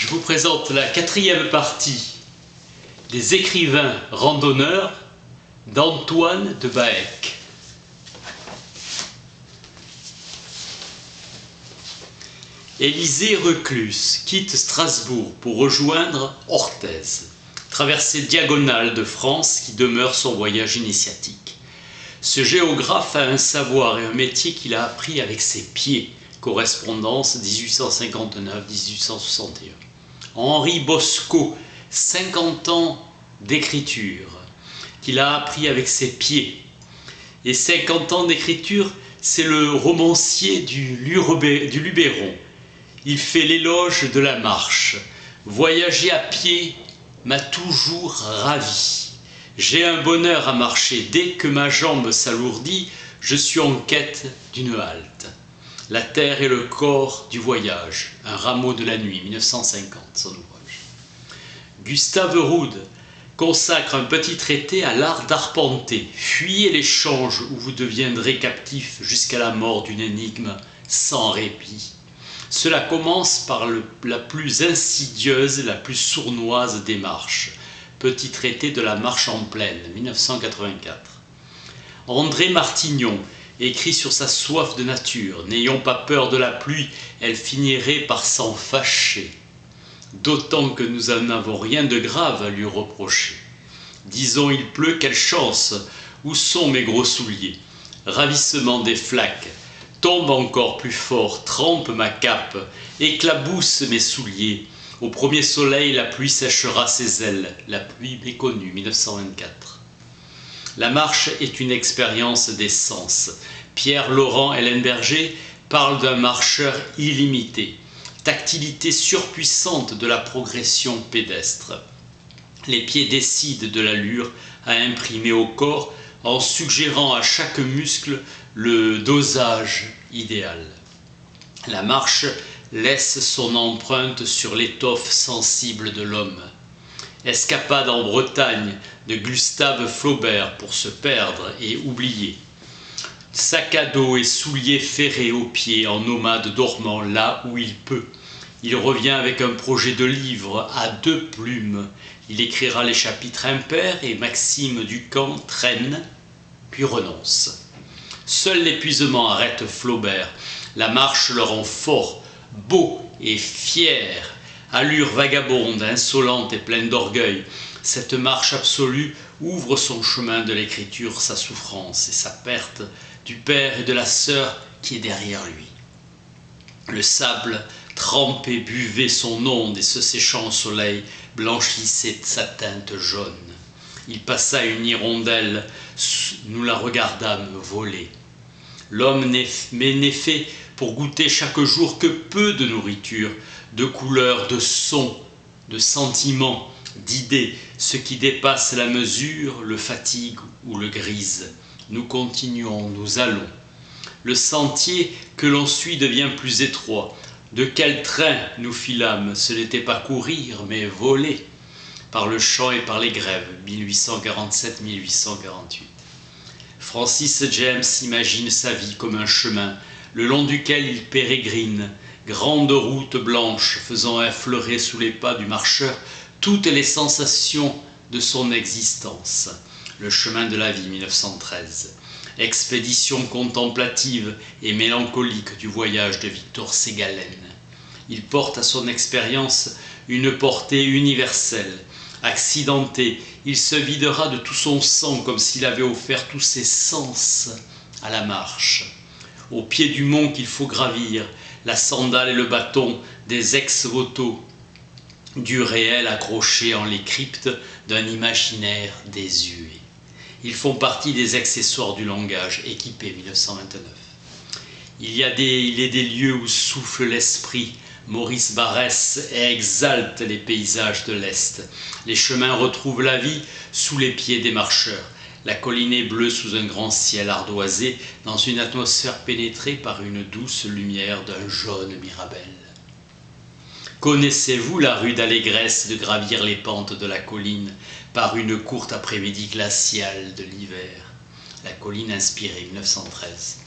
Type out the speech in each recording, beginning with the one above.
Je vous présente la quatrième partie des écrivains randonneurs d'Antoine de Baec. Élisée Reclus quitte Strasbourg pour rejoindre Orthez, traversée diagonale de France qui demeure son voyage initiatique. Ce géographe a un savoir et un métier qu'il a appris avec ses pieds. Correspondance 1859-1861. Henri Bosco, 50 ans d'écriture, qu'il a appris avec ses pieds. Et 50 ans d'écriture, c'est le romancier du Luberon. Il fait l'éloge de la marche. Voyager à pied m'a toujours ravi. J'ai un bonheur à marcher. Dès que ma jambe s'alourdit, je suis en quête d'une halte. La terre et le corps du voyage, un rameau de la nuit, 1950, son ouvrage. Gustave Roude consacre un petit traité à l'art d'arpenter. Fuyez l'échange où vous deviendrez captif jusqu'à la mort d'une énigme sans répit. Cela commence par la plus insidieuse, la plus sournoise des marches. Petit traité de la marche en plaine, 1984. André Martignon écrit sur sa soif de nature. N'ayons pas peur de la pluie, elle finirait par s'en fâcher. D'autant que nous n'en avons rien de grave à lui reprocher. Disons, il pleut, quelle chance! Où sont mes gros souliers? Ravissement des flaques. Tombe encore plus fort, trempe ma cape, éclabousse mes souliers. Au premier soleil, la pluie séchera ses ailes. La pluie méconnue, 1924. La marche est une expérience des sens. Pierre-Laurent Ellenberger parle d'un marcheur illimité. Tactilité surpuissante de la progression pédestre. Les pieds décident de l'allure à imprimer au corps en suggérant à chaque muscle le dosage idéal. La marche laisse son empreinte sur l'étoffe sensible de l'homme. Escapade en Bretagne de Gustave Flaubert pour se perdre et oublier. Sac à dos et souliers ferrés aux pieds en nomade dormant là où il peut. Il revient avec un projet de livre à 2 plumes. Il écrira les chapitres impairs et Maxime Ducamp traîne, puis renonce. Seul l'épuisement arrête Flaubert. La marche le rend fort, beau et fier. Allure vagabonde, insolente et pleine d'orgueil. Cette marche absolue ouvre son chemin de l'écriture, sa souffrance et sa perte du père et de la sœur qui est derrière lui. Le sable trempé buvait son onde et se séchant au soleil blanchissait sa teinte jaune. Il passa une hirondelle, nous la regardâmes voler. L'homme n'est fait pour goûter chaque jour que peu de nourriture, de couleurs, de sons, de sentiments, d'idées. Ce qui dépasse la mesure le fatigue ou le grise. Nous continuons, nous allons. Le sentier que l'on suit devient plus étroit. De quel train nous filâmes? Ce n'était pas courir, mais voler. Par le champ et par les grèves, 1847-1848. Francis James imagine sa vie comme un chemin, le long duquel il pérégrine, grande route blanche faisant effleurer sous les pas du marcheur toutes les sensations de son existence. Le chemin de la vie, 1913. Expédition contemplative et mélancolique du voyage de Victor Ségalen. Il porte à son expérience une portée universelle. Accidenté, il se videra de tout son sang comme s'il avait offert tous ses sens à la marche. Au pied du mont qu'il faut gravir, la sandale et le bâton, des ex-voto, du réel accroché en les cryptes d'un imaginaire désuet. Ils font partie des accessoires du langage, équipé 1929. Il est des lieux où souffle l'esprit. Maurice Barrès exalte les paysages de l'Est. Les chemins retrouvent la vie sous les pieds des marcheurs. La colline est bleue sous un grand ciel ardoisé, dans une atmosphère pénétrée par une douce lumière d'un jaune mirabelle. Connaissez-vous la rude allégresse de gravir les pentes de la colline par une courte après-midi glaciale de l'hiver? La colline inspirée, 1913.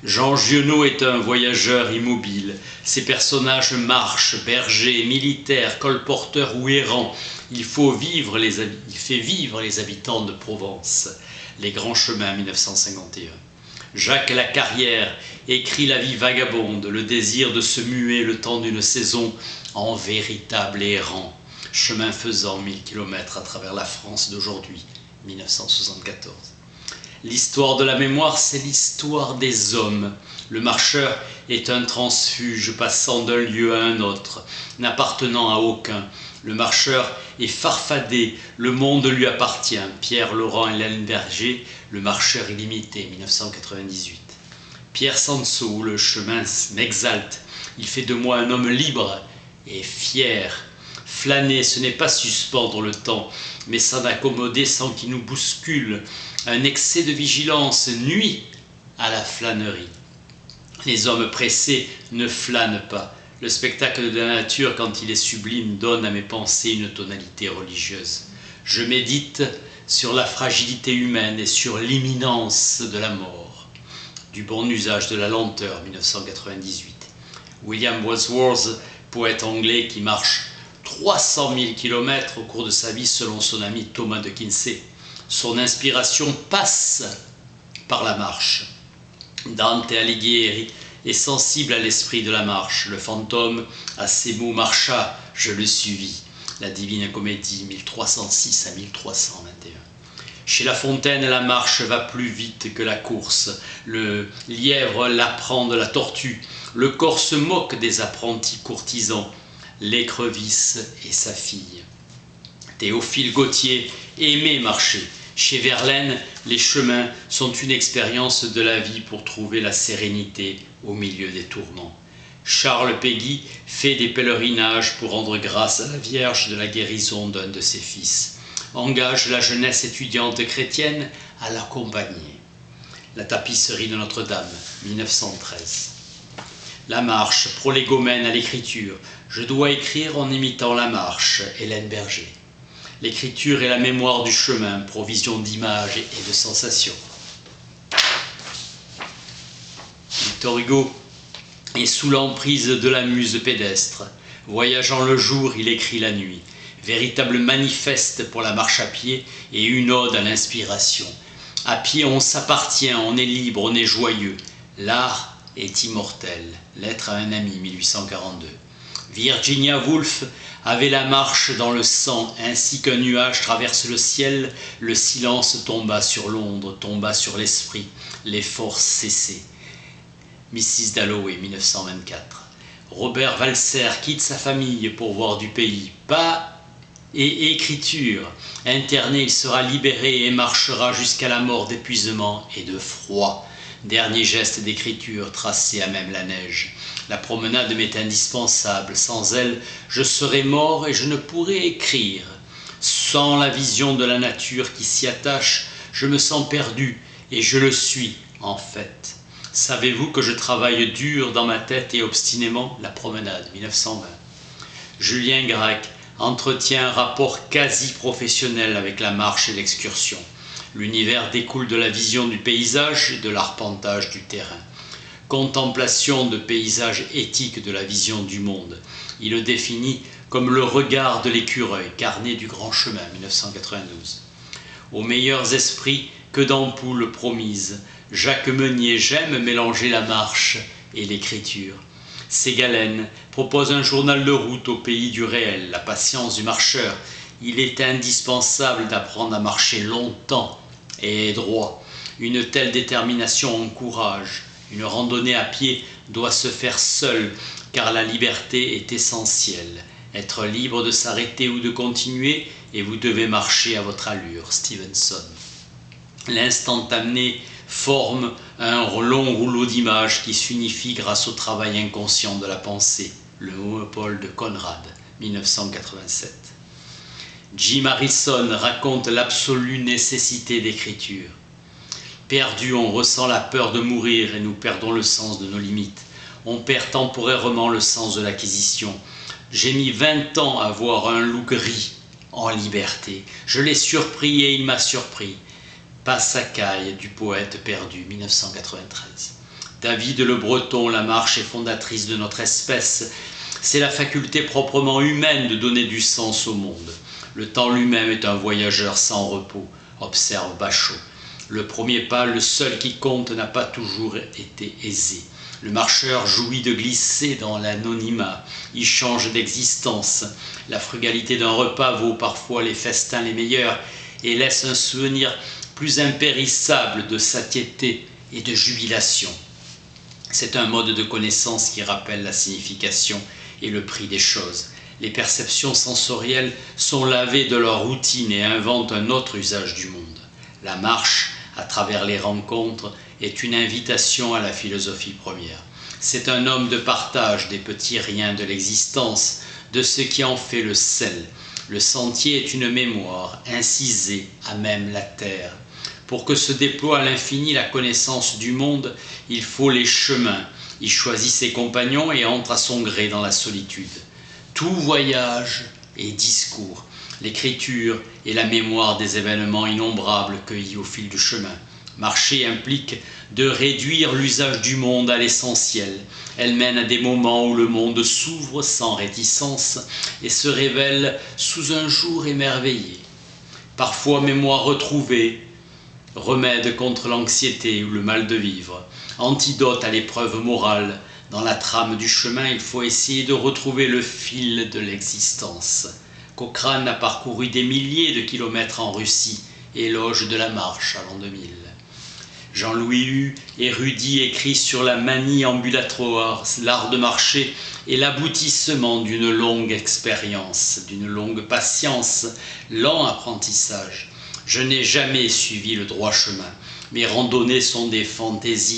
Jean Giono est un voyageur immobile. Ses personnages marchent, bergers, militaires, colporteurs ou errants. Il fait vivre les habitants de Provence. Les grands chemins 1951. Jacques Lacarrière écrit la vie vagabonde, le désir de se muer le temps d'une saison en véritable errant. Chemin faisant 1000 km à travers la France d'aujourd'hui, 1974. L'histoire de la mémoire, c'est l'histoire des hommes. Le marcheur est un transfuge passant d'un lieu à un autre, n'appartenant à aucun. Le marcheur est farfadé, le monde lui appartient. Pierre Laurent et Hélène Berger, Le marcheur illimité, 1998. Pierre Sanso, Le chemin m'exalte. Il fait de moi un homme libre et fier. Flâner, ce n'est pas suspendre le temps, mais s'en accommoder sans qu'il nous bouscule. Un excès de vigilance nuit à la flânerie. Les hommes pressés ne flânent pas. Le spectacle de la nature, quand il est sublime, donne à mes pensées une tonalité religieuse. Je médite sur la fragilité humaine et sur l'imminence de la mort. Du bon usage de la lenteur, 1998. William Wordsworth, poète anglais qui marche 300 000 km au cours de sa vie selon son ami Thomas de Quincey. Son inspiration passe par la marche. Dante Alighieri est sensible à l'esprit de la marche. Le fantôme, à ses mots, marcha, je le suivis. La Divine Comédie, 1306 à 1321. Chez La Fontaine, la marche va plus vite que la course. Le lièvre l'apprend de la tortue. Le corps se moque des apprentis courtisans. L'écrevisse et sa fille. Théophile Gautier aimait marcher. Chez Verlaine, les chemins sont une expérience de la vie pour trouver la sérénité au milieu des tourments. Charles Péguy fait des pèlerinages pour rendre grâce à la Vierge de la guérison d'un de ses fils. Engage la jeunesse étudiante chrétienne à l'accompagner. La tapisserie de Notre-Dame, 1913. La marche, prolégomène à l'écriture. Je dois écrire en imitant la marche, Hélène Berger. L'écriture est la mémoire du chemin, provision d'images et de sensations. Victor Hugo est sous l'emprise de la muse pédestre. Voyageant le jour, il écrit la nuit. Véritable manifeste pour la marche à pied et une ode à l'inspiration. À pied, on s'appartient, on est libre, on est joyeux. L'art est immortel. Lettre à un ami, 1842. Virginia Woolf avait la marche dans le sang, ainsi qu'un nuage traverse le ciel, le silence tomba sur Londres, tomba sur l'esprit, les forces cessaient. Mrs. Dalloway, 1924. Robert Walser quitte sa famille pour voir du pays, pas et écriture. Interné, il sera libéré et marchera jusqu'à la mort d'épuisement et de froid. Dernier geste d'écriture tracé à même la neige. La promenade m'est indispensable. Sans elle, je serais mort et je ne pourrais écrire. Sans la vision de la nature qui s'y attache, je me sens perdu et je le suis, en fait. Savez-vous que je travaille dur dans ma tête et obstinément? La promenade, 1920. Julien Gracq entretient un rapport quasi professionnel avec la marche et l'excursion. L'univers découle de la vision du paysage et de l'arpentage du terrain. Contemplation de paysage éthique de la vision du monde. Il le définit comme le regard de l'écureuil, carnet du grand chemin, 1992. Aux meilleurs esprits que d'ampoules promises, Jacques Meunier, j'aime mélanger la marche et l'écriture. Ségalène propose un journal de route au pays du réel, la patience du marcheur. Il est indispensable d'apprendre à marcher longtemps et droit. Une telle détermination encourage. Une randonnée à pied doit se faire seule, car la liberté est essentielle. Être libre de s'arrêter ou de continuer, et vous devez marcher à votre allure. Stevenson. L'instantané forme un long rouleau d'images qui s'unifie grâce au travail inconscient de la pensée. Le monopole de Conrad, 1987. Jim Harrison raconte l'absolue nécessité d'écriture. Perdu, on ressent la peur de mourir et nous perdons le sens de nos limites. On perd temporairement le sens de l'acquisition. J'ai mis 20 ans à voir un loup gris en liberté. Je l'ai surpris et il m'a surpris. Passacaille du poète perdu, 1993. David le Breton, la marche est fondatrice de notre espèce. C'est la faculté proprement humaine de donner du sens au monde. Le temps lui-même est un voyageur sans repos, observe Bachot. Le premier pas, le seul qui compte, n'a pas toujours été aisé. Le marcheur jouit de glisser dans l'anonymat, il change d'existence. La frugalité d'un repas vaut parfois les festins les meilleurs et laisse un souvenir plus impérissable de satiété et de jubilation. C'est un mode de connaissance qui rappelle la signification et le prix des choses. Les perceptions sensorielles sont lavées de leur routine et inventent un autre usage du monde. La marche, à travers les rencontres, est une invitation à la philosophie première. C'est un homme de partage des petits riens de l'existence, de ce qui en fait le sel. Le sentier est une mémoire incisée à même la terre. Pour que se déploie à l'infini la connaissance du monde, il faut les chemins. Il choisit ses compagnons et entre à son gré dans la solitude. Tout voyage est discours, l'écriture et la mémoire des événements innombrables cueillis au fil du chemin. Marcher implique de réduire l'usage du monde à l'essentiel. Elle mène à des moments où le monde s'ouvre sans réticence et se révèle sous un jour émerveillé. Parfois mémoire retrouvée, remède contre l'anxiété ou le mal de vivre, antidote à l'épreuve morale. Dans la trame du chemin, il faut essayer de retrouver le fil de l'existence. Cochrane a parcouru des milliers de kilomètres en Russie, éloge de la marche à l'an 2000. Jean-Louis Hu, érudit, écrit sur la manie ambulatoire, l'art de marcher est l'aboutissement d'une longue expérience, d'une longue patience, lent apprentissage. Je n'ai jamais suivi le droit chemin. Mes randonnées sont des fantaisies